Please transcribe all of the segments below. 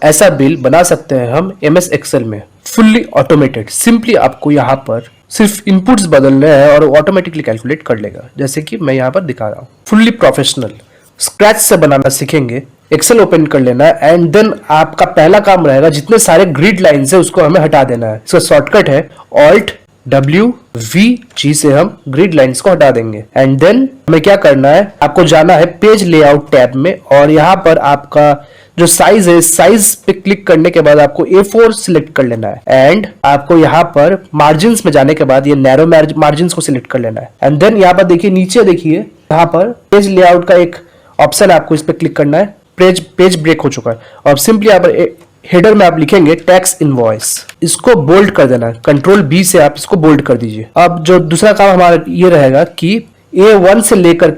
ऐसा बिल बना सकते हैं हम MS एक्सेल में फुल्ली ऑटोमेटेड। सिंपली आपको यहाँ पर सिर्फ इनपुट्स बदलने हैं और ऑटोमेटिकली कैलकुलेट कर लेगा, जैसे कि मैं यहाँ पर दिखा रहा हूँ। फुल्ली प्रोफेशनल स्क्रैच से बनाना सीखेंगे। एक्सेल ओपन कर लेना है एंड देन आपका पहला काम रहेगा जितने सारे ग्रिड लाइंस है उसको हमें हटा देना है। इसका शॉर्टकट है Alt+W+V से हम ग्रिड लाइंस को हटा देंगे एंड देन हमें क्या करना है, आपको जाना है पेज लेआउट टैब में और यहाँ पर आपका जो साइज है, साइज पे क्लिक करने के बाद आपको A4 सिलेक्ट कर लेना है एंड आपको यहाँ पर मार्जिन्स में जाने के बाद ये नैरो मार्जिन्स को सिलेक्ट कर लेना है एंड देन यहाँ पर देखिए नीचे देखिए यहाँ पर पेज लेआउट का एक ऑप्शन है, आपको इस पर क्लिक करना है। पेज ब्रेक हो चुका है और सिंपली यहाँ पर हेडर में आप लिखेंगे टैक्स इनवॉइस, इसको बोल्ड कर देना है। Ctrl+B से आप इसको बोल्ड कर दीजिए। अब जो दूसरा काम हमारा ये रहेगा कि A1 से लेकर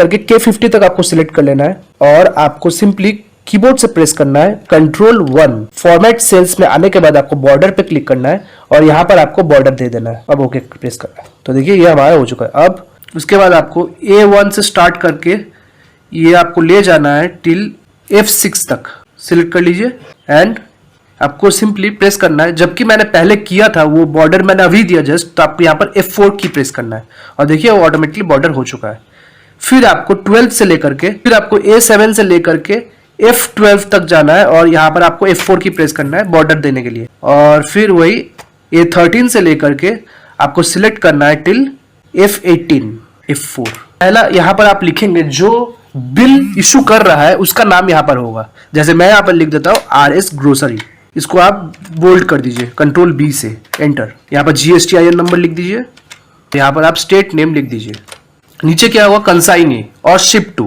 के K50 तक आपको सिलेक्ट कर लेना है और आपको सिंपली कीबोर्ड से प्रेस करना है Ctrl+1। फॉर्मेट सेल्स में आने के बाद आपको बॉर्डर पे क्लिक करना है और यहाँ पर आपको बॉर्डर दे देना है। अब ओके प्रेस करना है तो देखिए ये हमारा हो चुका है। अब उसके बाद आपको A1 से स्टार्ट करके ये आपको ले जाना है टिल F6 तक, सिलेक्ट कर लीजिए एंड आपको सिंपली प्रेस करना है। जबकि मैंने पहले किया था वो बॉर्डर मैंने अभी दिया जस्ट, तो आपको यहाँ पर F4 की प्रेस करना है और देखिए वो ऑटोमेटिकली बॉर्डर हो चुका है। फिर आपको 12 से लेकर के फिर आपको A7 से लेकर के F12 तक जाना है और यहाँ पर आपको F4 की प्रेस करना है बॉर्डर देने के लिए और फिर वही A13 से लेकर के आपको सिलेक्ट करना है टिल F18 F4। पहला यहाँ पर आप लिखेंगे जो बिल इशू कर रहा है उसका नाम यहाँ पर होगा, जैसे मैं यहाँ पर लिख देता हूँ RS ग्रोसरी, इसको आप बोल्ड कर दीजिए Ctrl+B से एंटर। यहाँ पर GSTIN नंबर लिख दीजिए, यहाँ पर आप स्टेट नेम लिख दीजिए। नीचे क्या होगा कंसाइनी और शिप टू,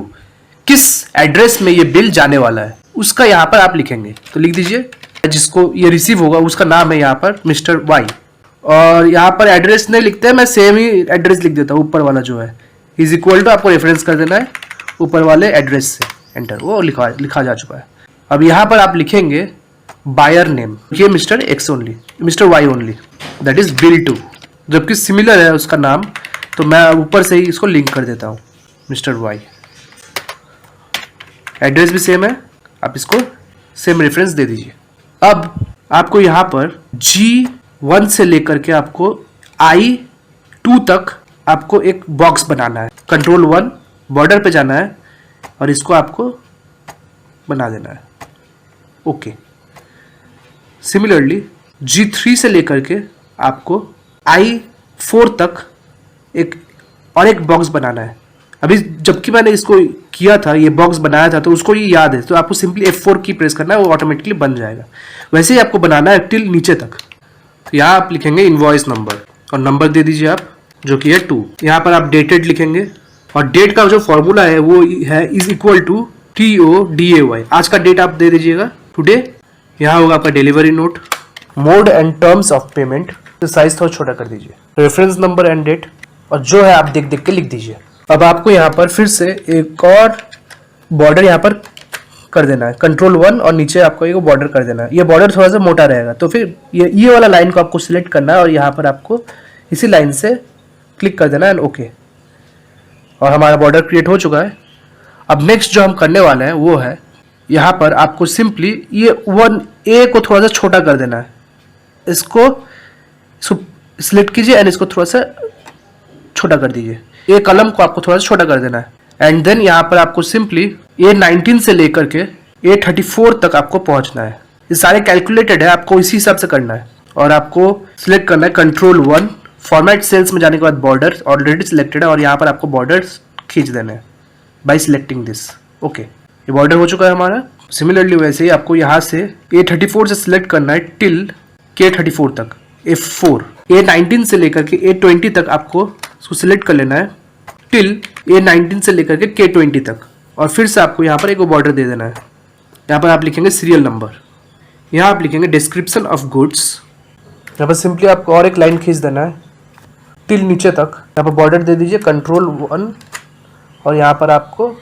किस एड्रेस में ये बिल जाने वाला है उसका यहाँ पर आप लिखेंगे, तो लिख दीजिए जिसको ये रिसीव होगा उसका नाम है यहाँ पर मिस्टर वाई। और यहाँ पर एड्रेस नहीं लिखते हैं, मैं सेम ही एड्रेस लिख देता हूँ, ऊपर वाला जो है इज इक्वल टू आपको रेफरेंस कर देना है ऊपर वाले एड्रेस से एंटर, वो लिखा जा चुका है। अब यहाँ पर आप लिखेंगे बायर नेम, ये mister X only, mister Y only, that is bill to, जबकि सिमिलर है उसका नाम तो मैं ऊपर से ही इसको लिंक कर देता हूँ मिस्टर वाई। एड्रेस भी सेम है, आप इसको सेम रेफरेंस दे दीजिए। अब आपको यहाँ पर G1 से लेकर के आपको I2 तक आपको एक बॉक्स बनाना है। Ctrl+1 बॉर्डर पे जाना है और इसको आपको बना देना है, ओके। सिमिलरली G3 से लेकर के आपको I4 तक एक बॉक्स बनाना है। अभी जबकि मैंने इसको किया था, ये बॉक्स बनाया था, तो उसको ये याद है, तो आपको सिंपली F4 की प्रेस करना है, वो ऑटोमेटिकली बन जाएगा। वैसे ही आपको बनाना है टिल नीचे तक, तो यहाँ आप लिखेंगे इनवॉइस नंबर और नंबर दे दीजिए आप, जो कि है 2। यहाँ पर आप डेटेड लिखेंगे और डेट का जो फॉर्मूला है वो है इज इक्वल टू TODAY, आज का डेट आप दे दीजिएगा टुडे। यहाँ होगा आपका delivery note, mode and terms of payment, size थोड़ा छोटा कर दीजिए, रेफरेंस नंबर एंड डेट, और जो है आप देख देख के लिख दीजिए। अब आपको यहाँ पर फिर से एक और बॉर्डर यहाँ पर कर देना है, Ctrl+1 और नीचे आपको एक बॉर्डर कर देना है। ये बॉर्डर थोड़ा सा मोटा रहेगा, तो फिर ये वाला लाइन को आपको सिलेक्ट करना है और यहाँ पर आपको इसी लाइन से क्लिक कर देना है एंड ओके। और हमारा बॉर्डर क्रिएट हो चुका है। अब नेक्स्ट जो हम करने वाले हैं वो है, यहाँ पर आपको सिंपली ये 1A को थोड़ा सा छोटा कर देना है, इसको सिलेक्ट कीजिए एंड इसको थोड़ा सा छोटा कर दीजिए। ये कलम को आपको थोड़ा सा छोटा कर देना है एंड देन यहाँ पर आपको सिंपली A19 से लेकर के A34 तक आपको पहुंचना है। ये सारे कैलकुलेटेड है, आपको इसी हिसाब से करना है और आपको सिलेक्ट करना है Ctrl+1, फॉर्मेट सेल्स में जाने के बाद बॉर्डर ऑलरेडी सिलेक्टेड है और यहाँ पर आपको बॉर्डर खींच देना है बाय सिलेक्टिंग दिस, ओके। ये बॉर्डर हो चुका है हमारा। सिमिलरली वैसे ही आपको यहाँ से A34 से सिलेक्ट करना है टिल K34 तक F4, A19 से लेकर के A20 तक आपको इसको सिलेक्ट कर लेना है टिल A19 से लेकर के K20 तक, और फिर से आपको यहाँ पर एक बॉर्डर दे देना है। यहाँ पर आप लिखेंगे सीरियल नंबर, यहाँ आप लिखेंगे डिस्क्रिप्शन ऑफ गुड्स, यहाँ पर सिंपली आपको और एक लाइन खींच देना है टिल नीचे तक। यहाँ पर बॉर्डर दे दीजिए Ctrl+1 और यहाँ पर आपको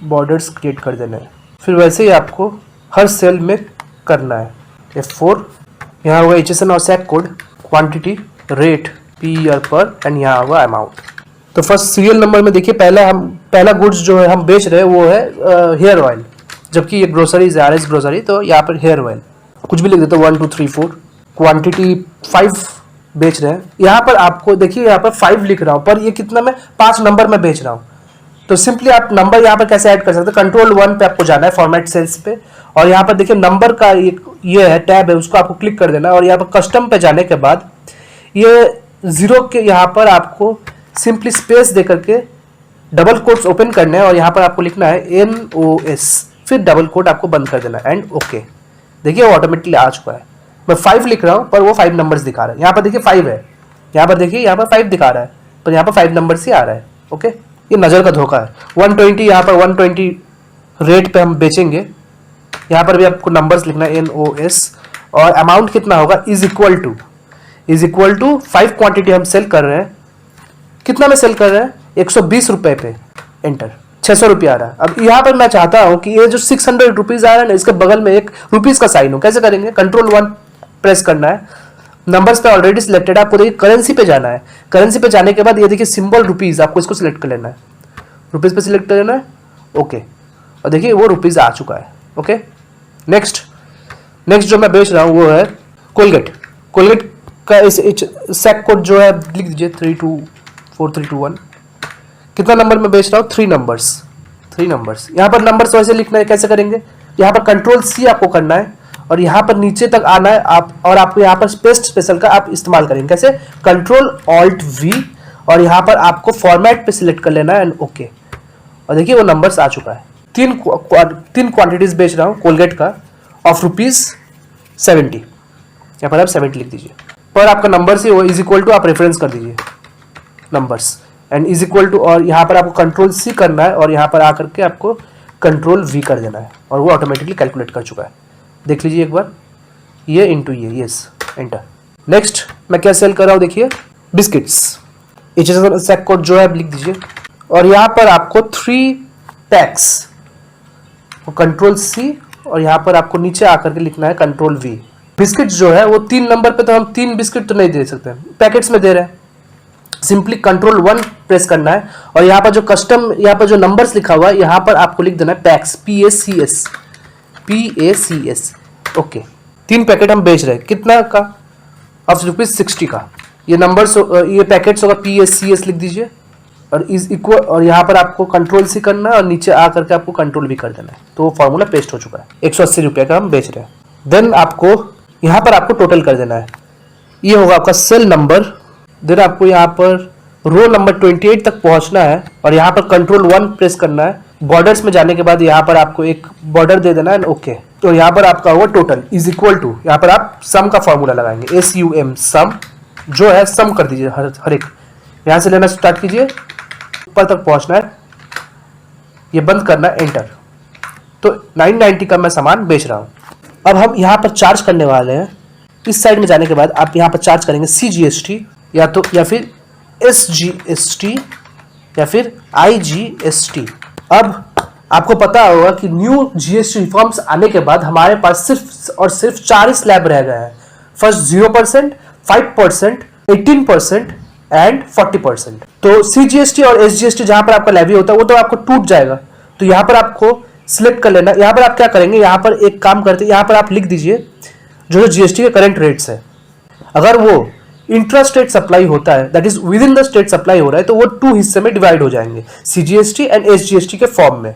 बॉर्डर्स क्रिएट कर देना है। फिर वैसे ही आपको हर सेल में करना है। F4, यहाँ होगा HSN और SAC code, quantity, rate, PER पर एंड यहाँ होगा अमाउंट। तो फर्स्ट सीरियल नंबर में देखिए पहला गुड्स जो है हम बेच रहे हैं वो है हेयर ऑयल, जबकि ये ग्रोसरीज है, RS ग्रोसरी, तो यहाँ पर हेयर ऑयल कुछ भी लिख देते हो 1 2 3 4, क्वांटिटी 5 बेच रहे हैं। यहाँ पर आपको देखिए यहाँ पर 5 लिख रहा हूँ, पर ये कितना मैं 5 नंबर में बेच रहा हूँ। तो सिंपली आप नंबर यहाँ पर कैसे ऐड कर सकते हैं, Ctrl+1 पे आपको जाना है फॉर्मेट सेल्स पे, और यहाँ पर देखिए नंबर का ये है टैब है, उसको आपको क्लिक कर देना है, और यहाँ पर कस्टम पे जाने के बाद ये 0 के यहाँ पर आपको सिंपली स्पेस दे करके डबल कोट्स ओपन करने हैं, और यहाँ पर आपको लिखना है NOS, फिर डबल कोट आपको बंद कर देना है एंड ओके। देखिए वो ऑटोमेटिकली आ चुका है। मैं 5 लिख रहा हूँ पर वो 5 नंबर्स दिखा रहा है। यहाँ पर देखिए 5 है, यहाँ पर देखिए यहाँ पर 5 दिखा रहा है, पर यहाँ पर 5 नंबर्स ही आ रहा है। ओके, ये नज़र का धोखा है। 120 यहाँ पर 120 रेट पे हम बेचेंगे। यहाँ पर भी आपको नंबर्स लिखना है NOS, और अमाउंट कितना होगा इज इक्वल टू 5 क्वांटिटी हम सेल कर रहे हैं। कितना में सेल कर रहे हैं, 120 रुपए पे, एंटर, 600 रुपये आ रहा है। अब यहाँ पर मैं चाहता हूँ कि ये जो 600 रुपीज आ रहा है ना, इसके बगल में एक रुपीज का साइन हो। कैसे करेंगे, Ctrl+1 प्रेस करना है, नंबर्स पे ऑलरेडी सिलेक्टेड है, आपको देखिए करेंसी पे जाना है। करेंसी पे जाने के बाद ये देखिए सिंबल रुपीज, आपको इसको सिलेक्ट कर लेना है, रुपीज पे सिलेक्ट कर लेना है, ओके, और देखिए वो रुपीज आ चुका है। ओके, नेक्स्ट जो मैं बेच रहा हूँ वो है कोलगेट का इस सेक कोड जो है लिख दीजिए 324321। कितना नंबर में बेच रहा हूँ, 3 नंबर्स। यहाँ पर नंबर्स वैसे लिखना है, कैसे करेंगे, यहाँ पर Ctrl+C आपको करना है, और यहाँ पर नीचे तक आना है आप, और आपको यहाँ पर पेस्ट स्पेशल का आप इस्तेमाल करेंगे। कैसे, Ctrl+Alt+V, और यहाँ पर आपको फॉर्मेट पे सिलेक्ट कर लेना है एंड ओके, और देखिए वो नंबर्स आ चुका है। 3 क्वांटिटीज बेच रहा हूँ कोलगेट का ऑफ ₹70। यहाँ पर आप 70 लिख दीजिए, पर आपका नंबर से वो इज इक्वल टू आप रेफरेंस कर दीजिए numbers and is equal to, और यहाँ पर आपको Ctrl+C करना है, और यहाँ पर आकर के आपको Ctrl+V कर देना है, और वो ऑटोमेटिकली कैलकुलेट कर चुका है। देख लीजिए एक बार, ये इंटू ये, यस, एंटर। नेक्स्ट मैं क्या सेल कर रहा हूँ, देखिए बिस्किट्स, सेक कोड जो है लिख दीजिए, और यहाँ पर आपको 3 पैक्स, Ctrl+C, और यहाँ पर आपको नीचे आकर के लिखना है Ctrl+V। बिस्किट्स जो है वो 3 नंबर पे, तो हम 3 बिस्किट तो नहीं दे सकते, पैकेट्स में दे रहे हैं। सिंपली Ctrl+1 प्रेस करना है, और यहाँ पर जो कस्टम, यहाँ पर जो नंबर्स लिखा हुआ है, यहाँ पर आपको लिख देना है पैक्स, PACS, ओके। 3 पैकेट हम बेच रहे हैं, कितना का, ऑफ ₹60 का। ये नंबर्स, ये पैकेट्स होगा, PACS लिख दीजिए, और इज इक्वल, और यहाँ पर आपको Ctrl+C करना है, और नीचे आ करके आपको Ctrl+V कर देना है, तो वो फॉर्मूला पेस्ट हो चुका है। 180 रुपये का हम बेच रहे हैं। देन आपको यहाँ पर आपको टोटल कर देना है, ये होगा आपका सेल नंबर। देन आपको यहाँ पर रो नंबर 28 तक पहुँचना है, और यहाँ पर Ctrl+1 प्रेस करना है। बॉर्डर्स में जाने के बाद यहाँ पर आपको एक बॉर्डर दे देना है, ओके। तो यहाँ पर आपका होगा टोटल इज इक्वल टू, यहाँ पर आप सम का फॉर्मूला लगाएंगे, SUM, सम जो है सम कर दीजिए हर एक, यहाँ से लेना स्टार्ट कीजिए, ऊपर तक पहुँचना है, ये बंद करना है, एंटर। तो 990 का मैं सामान बेच रहा हूँ। अब हम यहाँ पर चार्ज करने वाले हैं। इस साइड में जाने के बाद आप यहाँ पर चार्ज करेंगे CGST, या फिर SGST, या फिर IGST। अब आपको पता होगा कि न्यू GST रिफॉर्म्स आने के बाद हमारे पास सिर्फ और सिर्फ 4 ही स्लैब रह गए हैं। First 0%, 5%, 18% and 40%। तो CGST और SGST जहां पर आपका लेवी होता है वो तो आपको टूट जाएगा। तो यहाँ पर आपको सिलेक्ट कर लेना। यहाँ पर आप क्या करेंगे, यहाँ पर एक काम करते हैं, यहाँ पर आप लिख दीजिए जो GST के करंट रेट्स है। अगर वो इंट्रा स्टेट सप्लाई होता है, that is with in the state supply हो रहा है, तो वो 2 हिस्से में डिवाइड हो जाएंगे, CGST एंड SGST के फॉर्म में।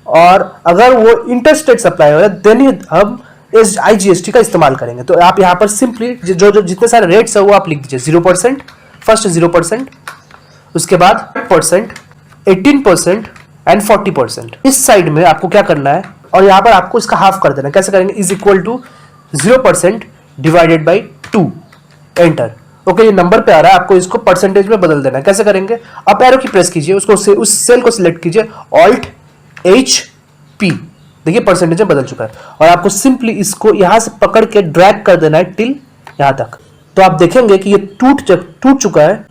और अगर वो इंटर स्टेट सप्लाई हो रहा है देन ही हम IGST का इस्तेमाल करेंगे। तो आप यहाँ पर सिंपली जो जितने सारे रेट्स है वो आप लिख दीजिए। 0%, फर्स्ट 0%, उसके बाद 5%, 18% एंड 40%। इस साइड में आपको क्या करना है, और यहाँ पर आपको इसका हाफ कर देना है। कैसे करेंगे, is equal to 0% divided by 2, enter. Okay, ये नंबर पे आ रहा है, आपको इसको परसेंटेज में बदल देना है। कैसे करेंगे, अप एरो की प्रेस कीजिए, उसको उस सेल को सिलेक्ट कीजिए, Alt+H+P, देखिए परसेंटेज में बदल चुका है। और आपको सिंपली इसको यहां से पकड़ के ड्रैग कर देना है टिल यहां तक। तो आप देखेंगे कि ये टूट चुका है।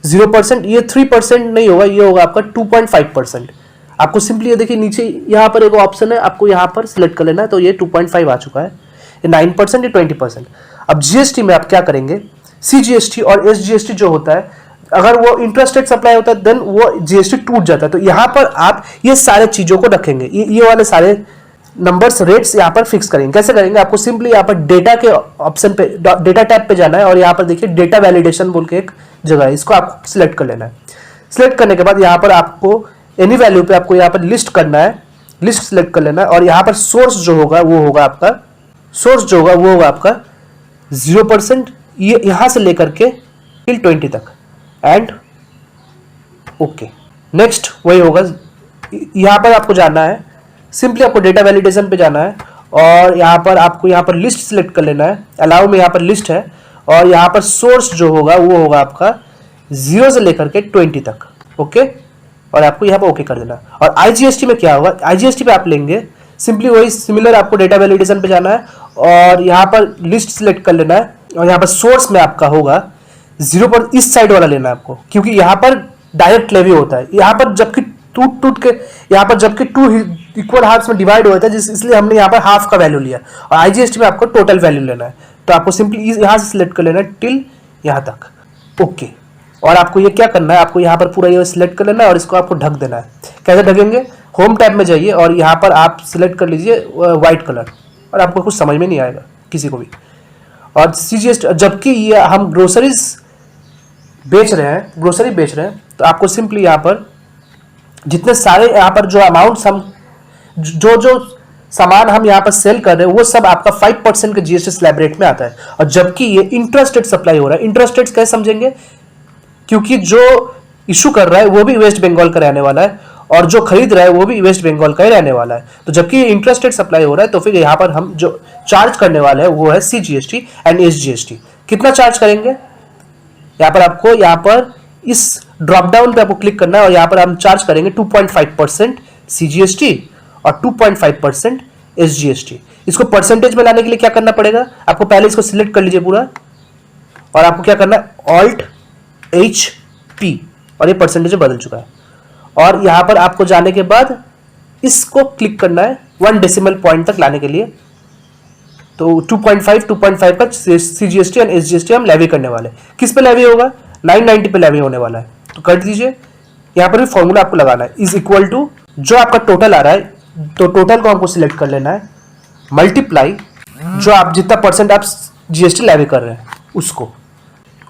0%, ये 3% नहीं होगा, ये होगा आपका 2.5%। आपको सिंपली ये देखिए नीचे यहाँ पर एक ऑप्शन है, आपको यहाँ पर सिलेक्ट कर लेना है, तो ये 2.5 आ चुका है। ये 9%, ये 20%। अब GST में आप क्या करेंगे, CGST और SGST जो होता है, अगर वो इंटरेस्ट रेट सप्लाई होता है देन वो जीएसटी टूट जाता है। तो यहाँ पर आप ये सारे चीजों को रखेंगे, ये वाले सारे नंबर्स रेट्स यहाँ पर फिक्स करेंगे। कैसे करेंगे, आपको सिंपली यहाँ पर डेटा के ऑप्शन पे, डेटा टैब पे जाना है और यहाँ पर देखिए डेटा वैलिडेशन बोल के एक जगह है, इसको आपको सिलेक्ट कर लेना है। सिलेक्ट करने के बाद यहाँ पर आपको एनी वैल्यू पे आपको यहाँ पर लिस्ट करना है, लिस्ट सिलेक्ट कर लेना है और यहाँ पर सोर्स जो होगा वो होगा आपका, सोर्स जो होगा वो होगा आपका 0%, ये यहाँ से लेकर के टिल 20 तक एंड ओके। नेक्स्ट वही होगा, यहाँ पर आपको जाना है, सिंपली आपको डेटा वैलिडेशन पे जाना है और यहाँ पर आपको यहाँ पर लिस्ट सिलेक्ट कर लेना है, अलाउ में यहाँ पर लिस्ट है और यहाँ पर सोर्स जो होगा वो होगा आपका 0 से लेकर के 20 तक, ओके। और आपको यहाँ पर ओके कर देना। और आईजीएसटी में क्या होगा, आईजीएसटी पे आप लेंगे सिंपली वही सिमिलर, आपको डेटा वैलिडेशन पे जाना है और यहाँ पर लिस्ट सिलेक्ट कर लेना है और यहाँ पर सोर्स में आपका होगा 0 पर इस साइड वाला लेना है आपको, क्योंकि यहाँ पर डायरेक्ट लेवी होता है, यहाँ पर जबकि टूट के यहाँ पर जबकि 2 इक्वल हाफ्स में डिवाइड होता है, इसलिए हमने यहाँ पर हाफ का वैल्यू लिया और आईजीएसटी में आपको टोटल वैल्यू लेना है। तो आपको सिंपली यहाँ से सिलेक्ट कर लेना है टिल यहाँ तक, ओके। और आपको ये क्या करना है, आपको यहाँ पर पूरा ये सिलेक्ट कर लेना है और इसको आपको ढक देना है। कैसे ढकेंगे, होम टैब में जाइए और यहाँ पर आप सिलेक्ट कर लीजिए व्हाइट कलर और आपको कुछ समझ में नहीं आएगा किसी को भी। और सीजीएसटी, जबकि ये हम ग्रोसरीज बेच रहे हैं, ग्रोसरी बेच रहे हैं, तो आपको सिंपली यहाँ पर जितने सारे यहाँ पर जो अमाउंट्स हम जो सामान हम यहाँ पर सेल कर रहे हैं वो सब आपका 5% के जीएसटी स्लैब रेट में आता है। और जबकि ये इंटरेस्ट रेट सप्लाई हो रहा है, इंटरेस्ट रेट कैसे समझेंगे, क्योंकि जो इशू कर रहा है वो भी वेस्ट बंगाल का रहने वाला है और जो खरीद रहा है वो भी वेस्ट बंगाल का ही रहने वाला है। तो जबकि इंटरेस्ट रेट सप्लाई हो रहा है तो फिर यहाँ पर हम जो चार्ज करने वाले हैं वो है सीजीएसटी एंड एसजीएसटी। कितना चार्ज करेंगे, यहाँ पर आपको यहाँ पर इस ड्रॉप डाउन पे आपको क्लिक करना है और यहाँ पर हम चार्ज करेंगे 2.5% सीजीएसटी और 2.5% एसजीएसटी। इसको परसेंटेज में लाने के लिए क्या करना पड़ेगा, आपको पहले इसको सिलेक्ट कर लीजिए पूरा और आपको क्या करना है ऑल्ट HP और ये परसेंटेज बदल चुका है। और यहाँ पर आपको जाने के बाद इसको क्लिक करना है 1 डेसिमल पॉइंट तक लाने के लिए। तो 2.5 का सीजीएसटी एंड एसजीएसटी हम लेवी करने वाले। किस पे लेवी होगा, 990 पे लेवी होने वाला है। तो कर दीजिए, यहाँ पर भी फॉर्मूला आपको लगाना है, इज इक्वल टू जो आपका टोटल आ रहा है, तो टोटल को हमको सिलेक्ट कर लेना है, मल्टीप्लाई जो आप जितना परसेंट आप जीएसटी लेवी कर रहे हैं उसको,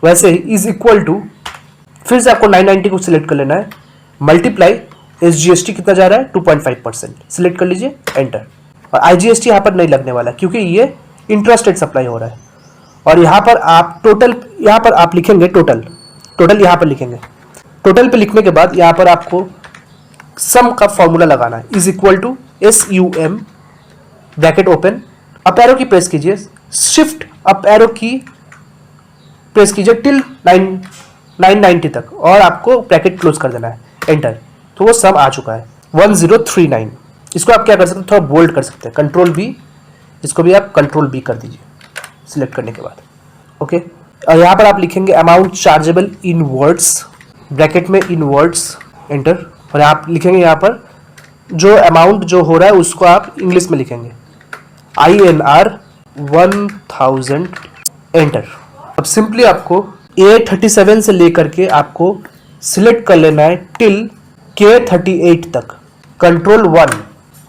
वैसे ही इज इक्वल टू फिर से आपको 990 को सिलेक्ट कर लेना है, मल्टीप्लाई एसजीएसटी कितना जा रहा है 2.5%, सिलेक्ट कर लीजिए, एंटर। और आईजीएसटी यहाँ पर नहीं लगने वाला क्योंकि ये इंटरेस्ट रेट सप्लाई हो रहा है। और यहाँ पर आप टोटल, यहाँ पर आप लिखेंगे टोटल, टोटल यहाँ पर लिखेंगे। टोटल पे लिखने के बाद यहाँ पर आपको सम का फॉर्मूला लगाना है, is equal to SUM bracket open, up arrow key press कीजिए, shift up arrow key press कीजिए टिल 990 तक और आपको ब्रैकेट क्लोज कर देना है, एंटर। तो वो सम आ चुका है 1039। इसको आप क्या कर सकते हैं, थोड़ा बोल्ड कर सकते हैं, कंट्रोल B, इसको भी आप कंट्रोल B कर दीजिए सिलेक्ट करने के बाद, ओके। और यहाँ पर आप लिखेंगे अमाउंट चार्जेबल इन वर्ड्स, ब्रैकेट में इन वर्ड्स, एंटर। और आप लिखेंगे यहाँ पर जो अमाउंट जो हो रहा है उसको आप इंग्लिश में लिखेंगे, INR 1000, एंटर। अब सिंपली आपको A37 से लेकर के आपको सिलेक्ट कर लेना है टिल K38 तक, कंट्रोल 1।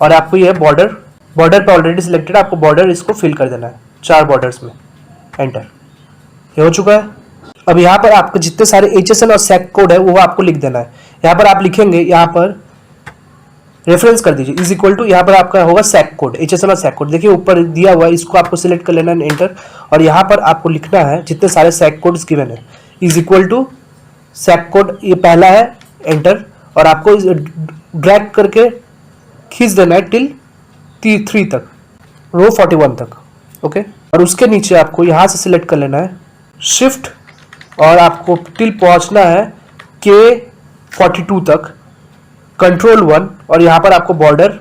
और आपको ये बॉर्डर पे ऑलरेडी सिलेक्टेड है, आपको बॉर्डर इसको फिल कर देना है 4 बॉर्डर्स में, एंटर। ये हो चुका है। अब यहाँ पर आपको जितने सारे HSN और SAC कोड है वो आपको लिख देना है। यहाँ पर आप लिखेंगे, यहाँ पर रेफरेंस कर दीजिए, इज इक्वल टू यहाँ पर आपका होगा SAC कोड, HSN और SAC कोड देखिए ऊपर दिया हुआ है, इसको आपको सिलेक्ट कर लेना है, एंटर। और यहाँ पर आपको लिखना है जितने सारे SAC कोड्स गिवन है, is equal to SAC code ये पहला है, एंटर। और आपको ड्रैग करके खींच देना है टिल 3 तक, रो 41 तक, ओके। और उसके नीचे आपको यहाँ से सिलेक्ट कर लेना है शिफ्ट और आपको टिल पहुँचना है K42 तक, कंट्रोल 1। और यहाँ पर आपको बॉर्डर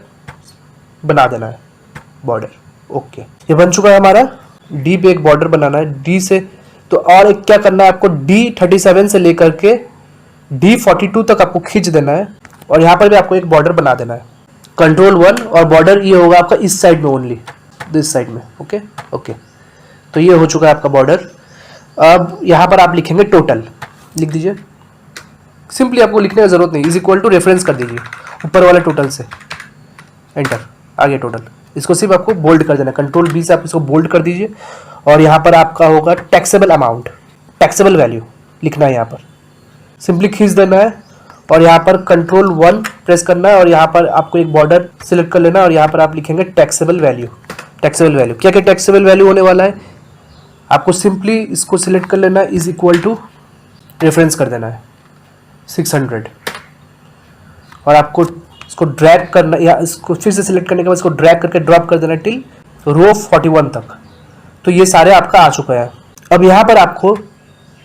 बना देना है, बॉर्डर, ओके। ये बन चुका है हमारा। डी पे एक बॉर्डर बनाना है, डी से तो और एक क्या करना है आपको, D37 से लेकर के D42 तक आपको खींच देना है और यहाँ पर भी आपको एक बॉर्डर बना देना है, कंट्रोल 1। और बॉर्डर ये होगा आपका इस साइड में ओनली, दिस साइड में, ओके ओके। तो ये हो चुका है आपका बॉर्डर। अब यहाँ पर आप लिखेंगे टोटल, लिख दीजिए सिंपली आपको लिखने की जरूरत नहीं, इज इक्वल टू रेफरेंस कर दीजिए ऊपर वाले टोटल से, एंटर, आ गया टोटल। इसको सिर्फ आपको बोल्ड कर देना, कंट्रोल बी से आप इसको बोल्ड कर दीजिए और यहाँ पर आपका होगा टैक्सेबल अमाउंट, टैक्सेबल वैल्यू लिखना है यहाँ पर, सिंपली खींच देना है और यहाँ पर कंट्रोल 1 प्रेस करना है और यहाँ पर आपको एक बॉर्डर सिलेक्ट कर लेना है और यहाँ पर आप लिखेंगे टैक्सेबल वैल्यू। टैक्सेबल वैल्यू क्या क्या टैक्सेबल वैल्यू होने वाला है, आपको सिंपली इसको सिलेक्ट कर लेना है, इज इक्वल टू रेफरेंस कर देना है 600 और आपको इसको ड्रैग करना, या इसको फिर से सिलेक्ट करने के बाद इसको ड्रैग करके ड्रॉप कर देना टिल रो 41 तक। तो ये सारे आपका आ चुका है। अब यहाँ पर आपको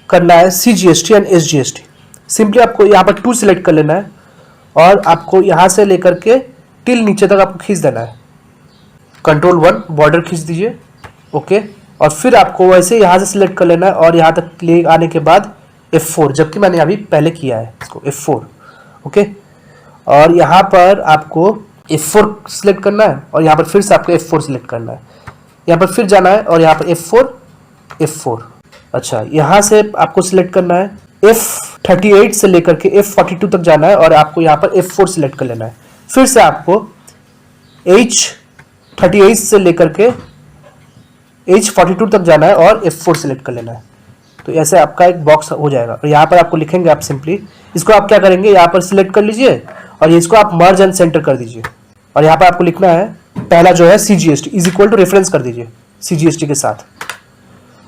करना है CGST एंड SGST। सिंपली आपको यहाँ पर 2 सिलेक्ट कर लेना है और आपको यहाँ से लेकर के टिल नीचे तक आपको खींच देना है, कंट्रोल 1 बॉर्डर खींच दीजिए, ओके। और फिर आपको वैसे यहाँ से सिलेक्ट कर लेना है और यहाँ तक ले आने के बाद F4, जबकि मैंने अभी पहले किया है इसको F4, ओके। और यहाँ पर आपको F4 सिलेक्ट करना है और यहाँ पर फिर से आपको F4 सिलेक्ट करना है, यहाँ पर फिर जाना है और यहाँ पर F4। अच्छा, यहाँ से आपको सिलेक्ट करना है F38 से लेकर के F42 तक जाना है और आपको यहाँ पर F4 सिलेक्ट कर लेना है। फिर से आपको H38 से लेकर के H42 तक जाना है और F4 सिलेक्ट कर लेना है। तो ऐसे आपका एक बॉक्स हो जाएगा और यहाँ पर आपको लिखेंगे आप सिंपली इसको आप क्या करेंगे, यहाँ पर सिलेक्ट कर लीजिए और इसको आप मर्ज एंड सेंटर कर दीजिए और यहाँ पर आपको लिखना है पहला जो है CGST is equal to reference कर दीजिए CGST के साथ।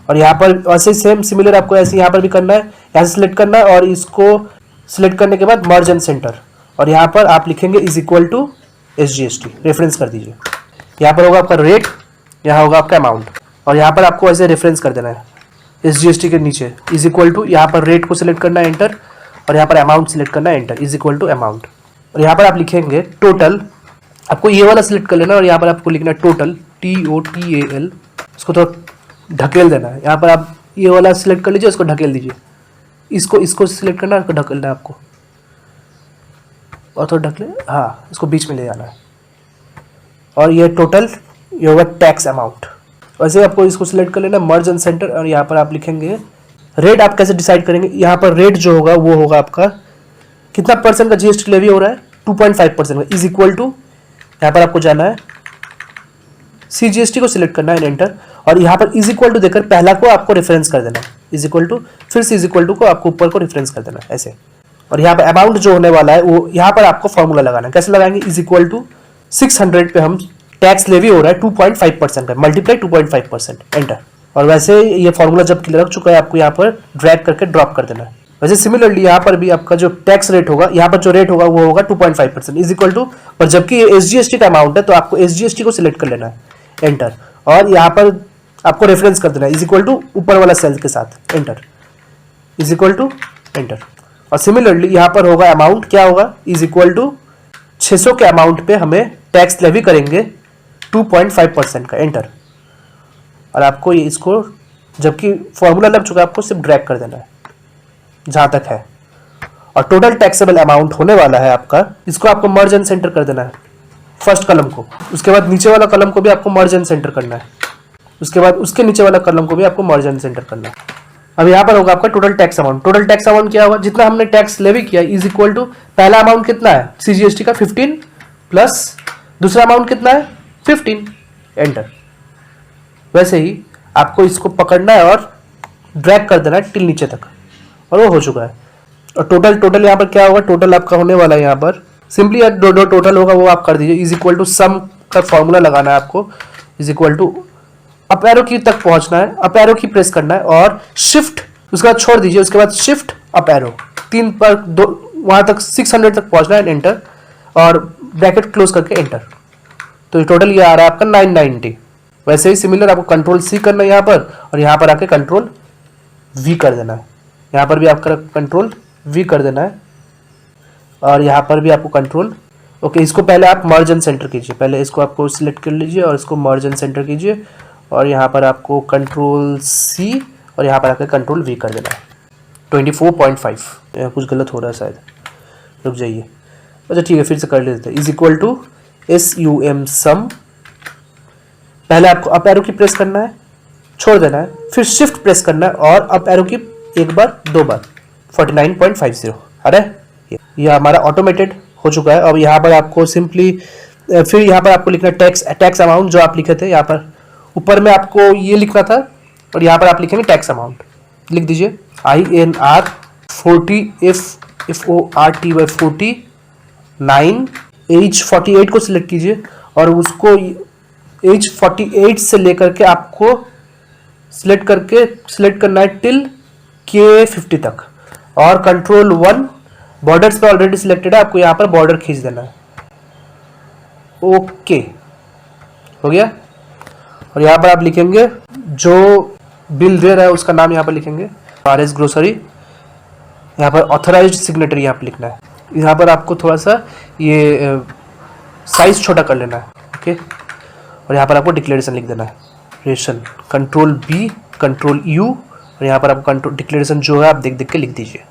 और यहाँ पर ऐसे सेम सिमिलर आपको ऐसे यहाँ पर भी करना है, यहाँ से सिलेक्ट करना है और इसको सिलेक्ट करने के बाद मर्ज एंड सेंटर और यहाँ पर आप लिखेंगे is equal to SGST, reference कर दीजिए। यहाँ पर होगा आपका रेट, यहाँ होगा आपका अमाउंट और यहाँ पर आपको ऐसे रेफरेंस कर देना है SGST के नीचे इज इक्वल टू, यहाँ पर रेट को सिलेक्ट करना है एंटर और यहाँ पर अमाउंट सिलेक्ट करना है enter, is equal to amount. और यहाँ पर आप लिखेंगे टोटल, आपको ये वाला सिलेक्ट कर लेना और यहाँ पर आपको लिखना है टोटल TOTAL, इसको थोड़ा ढकेल देना है। यहाँ पर आप ये वाला सिलेक्ट कर लीजिए, इसको ढकेल दीजिए, इसको सिलेक्ट करना है, इसको ढकेलना है आपको और थोड़ा ढकले, हाँ इसको बीच में ले जाना है और ये टोटल ये होगा टैक्स अमाउंट। वैसे आपको इसको सिलेक्ट कर लेना मर्ज एंड सेंटर और यहाँ पर आप लिखेंगे रेट। आप कैसे डिसाइड करेंगे, यहाँ पर रेट जो होगा वो होगा आपका कितना परसेंट का GST लेवी हो रहा है, 2.5% का, इज इक्वल टू, यहाँ पर आपको जाना है CGST को सिलेक्ट करना है एंटर और यहाँ पर इज इक्वल टू देकर पहला को आपको रेफरेंस कर देना है इज इक्वल टू, फिर से इज इक्वल टू को आपको ऊपर को रेफरेंस कर देना है ऐसे। और यहाँ पर अमाउंट जो होने वाला है वो यहाँ पर आपको फॉर्मूला लगाना है, कैसे लगाएंगे, इज इक्वल टू 600 पे हम टैक्स लेवी हो रहा है 2.5% का, मल्टीप्लाई 2.5% एंटर। और वैसे ये फॉर्मूला जब लग चुका है आपको यहाँ पर ड्रैग करके ड्रॉप कर देना है। वैसे सिमिलरली यहाँ पर भी आपका जो टैक्स रेट होगा, यहाँ पर जो रेट होगा वो होगा 2.5% इज इक्वल टू, और जबकि ये SGST का अमाउंट है तो आपको SGST को सिलेक्ट कर लेना है एंटर और यहाँ पर आपको रेफरेंस कर देना है इज इक्वल टू ऊपर वाला सेल के साथ enter, is equal to enter. और सिमिलरली यहाँ पर होगा अमाउंट, क्या होगा, इज इक्वल टू 600 के अमाउंट पे हमें टैक्स लेवी करेंगे 2.5% का एंटर। और आपको ये इसको जबकि फॉर्मूला लग चुका है आपको सिर्फ ड्रैग कर देना है जहां तक है। और टोटल टैक्सेबल अमाउंट होने वाला है आपका, इसको आपको मर्ज एंड सेंटर कर देना है फर्स्ट कलम को, उसके बाद नीचे वाला कलम को भी आपको मर्ज एंड सेंटर करना है, उसके बाद उसके नीचे वाला कलम को भी आपको मर्ज एंड सेंटर करना है। अब यहाँ पर होगा आपका total tax amount. Total tax amount क्या होगा, जितना हमने टैक्स लेवी किया इज इक्वल टू, पहला अमाउंट कितना है CGST का 15 प्लस दूसरा अमाउंट कितना है 15 एंटर। वैसे ही आपको इसको पकड़ना है और ड्रैग कर देना है टिल नीचे तक और वो हो चुका है। और टोटल यहाँ पर क्या होगा, टोटल आपका होने वाला है यहाँ पर सिंपली दो टोटल होगा वो आप कर दीजिए, इज इक्वल टू सम का फॉर्मूला लगाना है आपको, is equal to up arrow key तक पहुंचना है, अप एरो की प्रेस करना है और शिफ्ट उसके बाद छोड़ दीजिए, उसके बाद शिफ्ट अप एरो 3 पर 2 वहां तक 600 तक पहुंचना है एंटर और ब्रैकेट क्लोज करके एंटर। तो टोटल ये आ रहा है आपका 990। वैसे ही सिमिलर आपको कंट्रोल C करना है यहाँ पर और यहाँ पर आके कंट्रोल V कर देना है, यहाँ पर भी आपका कंट्रोल V कर देना है और यहाँ पर भी आपको कंट्रोल ओके। इसको पहले आप मर्ज एंड सेंटर कीजिए, पहले इसको आपको सिलेक्ट कर लीजिए और इसको मर्ज एंड सेंटर कीजिए और यहाँ पर आपको कंट्रोल C और यहाँ पर आकर कंट्रोल V कर देना है। 24.5 यहाँ कुछ गलत हो रहा है शायद, रुक जाइए, अच्छा ठीक है फिर से कर लेते हैं। इज इक्वल टू SUM सम, पहले आपको अप एरो की प्रेस करना है, छोड़ देना है, फिर शिफ्ट प्रेस करना है और अप एरो की एक बार 2 बार 49.50 अरे ये हमारा ऑटोमेटेड हो चुका है। अब यहाँ पर आपको सिंपली फिर यहाँ पर आपको लिखना टैक्स अमाउंट जो आप लिखे थे, यहाँ पर ऊपर में आपको ये लिखना था और यहाँ पर आप लिखेंगे टैक्स अमाउंट, लिख दीजिए INR 40 FORTY 49, एज 48 को सिलेक्ट कीजिए और उसको एज 48 से लेकर के आपको सिलेक्ट करना है टिल K50 तक, और कंट्रोल 1 बॉर्डर्स पे ऑलरेडी सिलेक्टेड है, आपको यहाँ पर बॉर्डर खींच देना है। ओके हो गया। और यहाँ पर आप लिखेंगे जो बिल दे रहा है उसका नाम यहाँ पर लिखेंगे RS ग्रोसरी। यहाँ पर ऑथराइज्ड सिग्नेटरी यहाँ पर लिखना है। यहाँ पर आपको थोड़ा सा ये साइज छोटा कर लेना है। ओके, और यहाँ पर आपको डिक्लेरेशन लिख देना है, ration control B control U, और यहाँ पर आपको कंट्रोल डिक्लेरेशन जो है आप देख देख के लिख दीजिए।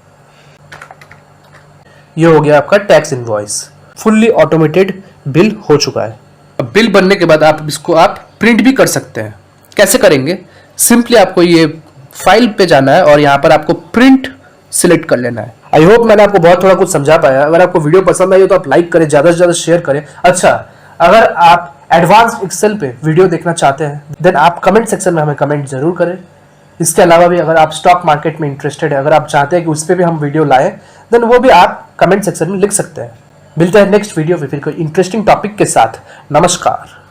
ये हो गया आपका tax invoice, fully automated bill हो चुका है। अब बिल बनने के बाद आप इसको प्रिंट भी कर सकते हैं। कैसे करेंगे? सिंपली आपको ये फाइल पे जाना है और यहाँ पर आपको प्रिंट सिलेक्ट कर लेना है। आई होप मैंने आपको बहुत थोड़ा कुछ समझा पाया। अगर आपको वीडियो पसंद आई हो तो आप लाइक करें, ज़्यादा से ज़्यादा शेयर करें। अच्छा, अगर आप एडवांस एक्सेल पे वीडियो देखना चाहते हैं देन आप कमेंट सेक्शन में हमें कमेंट जरूर करें। इसके अलावा भी अगर आप स्टॉक मार्केट में इंटरेस्टेड है, अगर आप चाहते हैं कि उस पर भी हम वीडियो लाएं, देन वो भी आप कमेंट सेक्शन में लिख सकते हैं। मिलते हैं नेक्स्ट वीडियो में फिर कोई इंटरेस्टिंग टॉपिक के साथ। नमस्कार।